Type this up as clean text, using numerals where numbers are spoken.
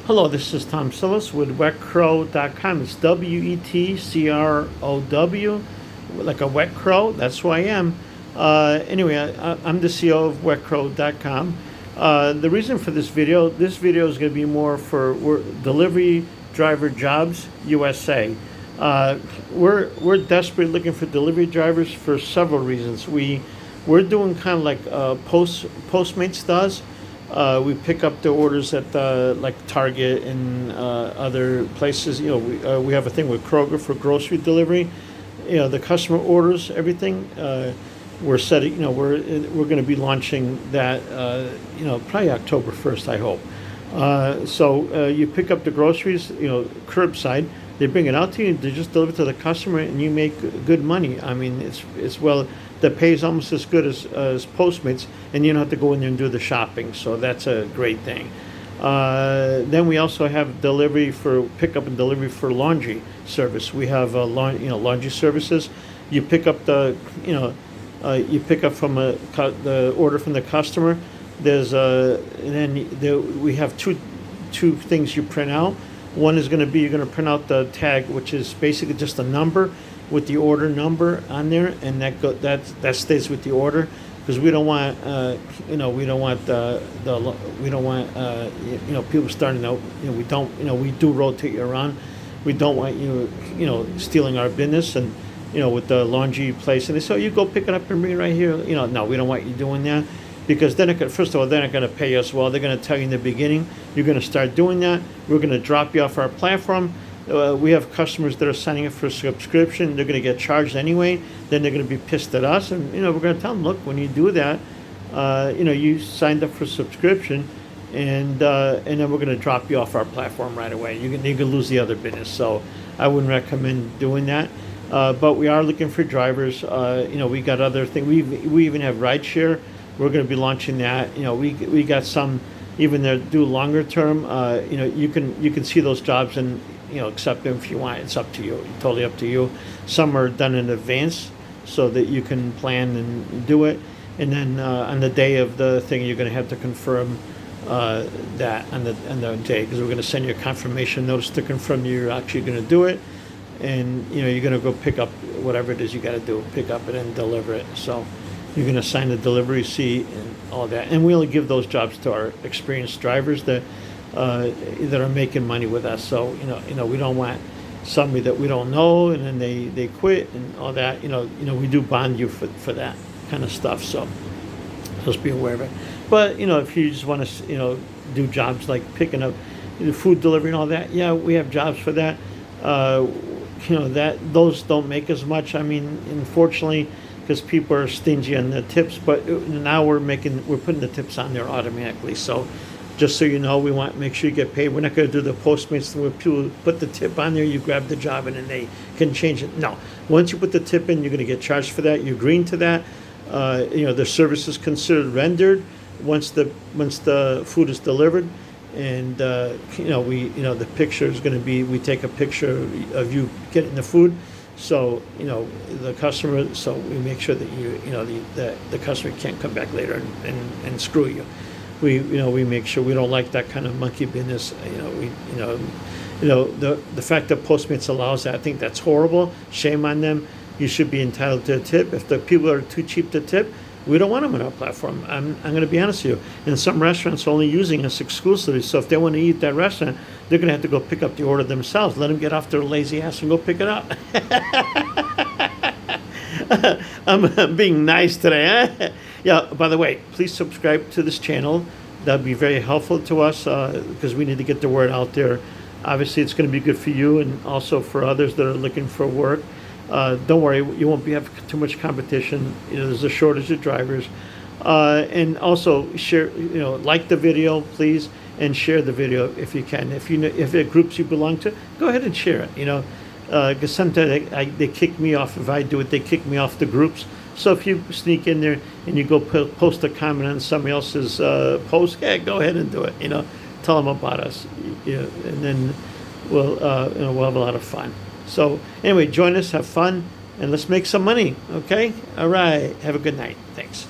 Hello, this is Tom Sillis with wetcrow.com. It's WETCROW, like a wet crow. That's who I am. Anyway, I'm the CEO of wetcrow.com. The reason for this video is going to be more for delivery driver jobs USA. We're desperately looking for delivery drivers for several reasons. We're doing kind of like Postmates does. We pick up the orders at like Target and other places. You know, we have a thing with Kroger for grocery delivery. You know, the customer orders everything. We're setting. You know, we're going to be launching that. You know, probably October 1st, I hope. So you pick up the groceries. You know, curbside. They bring it out to you. They just deliver to the customer, and you make good money. I mean, it's well. The pay is almost as good as Postmates, and you don't have to go in there and do the shopping. So that's a great thing. Then we also have delivery for pickup and delivery for laundry service. We have laundry services. You pick up you pick up from the order from the customer. There's we have two things you print out. One is going to be you're going to print out the tag, which is basically just a number with the order number on there, and that stays with the order, because we don't want people starting out. We do rotate you around. We don't want you stealing our business, and with the laundry place, and they say, oh, you go pick it up and bring it right here. No, we don't want you doing that, because then first of all, they're not going to pay us well. They're going to tell you in the beginning, you're going to start doing that. We're going to drop you off our platform. We have customers that are signing up for a subscription. They're going to get charged anyway. Then they're going to be pissed at us, and we're going to tell them, look, when you do that, you signed up for subscription, and then we're going to drop you off our platform right away. You can lose the other business. So I wouldn't recommend doing that. But we are looking for drivers. We got other things. We even have rideshare. We're going to be launching that. We got some even that do longer term. You can see those jobs and accept them if you want. It's up to you. Totally up to you. Some are done in advance so that you can plan and do it. And then on the day of the thing, you're going to have to confirm that on the day, because we're going to send you a confirmation notice to confirm you're actually going to do it. And you're going to go pick up whatever it is you got to do, pick up it and deliver it. So you're going to sign the delivery receipt and all that. And we only give those jobs to our experienced drivers that are making money with us. So we don't want somebody that we don't know and then they quit and all that. We do bond you for that kind of stuff. So just be aware of it. But if you just want to do jobs like picking up food delivery and all that, yeah, we have jobs for that. That those don't make as much. I mean, unfortunately, because people are stingy on the tips. But now we're putting the tips on there automatically. So just so you know, we want to make sure you get paid. We're not going to do the Postmates where people put the tip on there, you grab the job, and then they can change it. No, once you put the tip in, you're going to get charged for that. You're agreeing to that. The service is considered rendered once the food is delivered. And the picture is going to be, we take a picture of you getting the food, so the customer, so we make sure that the customer can't come back later and screw you. We make sure we don't like that kind of monkey business. The fact that Postmates allows that, I think that's horrible. Shame on them. You should be entitled to a tip. If the people are too cheap to tip, we don't want them on our platform. I'm going to be honest with you. And some restaurants are only using us exclusively. So if they want to eat that restaurant, they're going to have to go pick up the order themselves. Let them get off their lazy ass and go pick it up. I'm being nice today. Huh? Yeah, by the way, please subscribe to this channel. That'd be very helpful to us because we need to get the word out there. Obviously, it's going to be good for you and also for others that are looking for work. Don't worry, you won't have too much competition. There's a shortage of drivers. And also share, like the video, please, and share the video if you can. If it groups you belong to, go ahead and share it. Because sometimes they kick me off if I do it. They kick me off the groups. So if you sneak in there and you go post a comment on somebody else's post, yeah, go ahead and do it. Tell them about us. And then we'll have a lot of fun. So anyway, join us, have fun, and let's make some money, okay? All right. Have a good night. Thanks.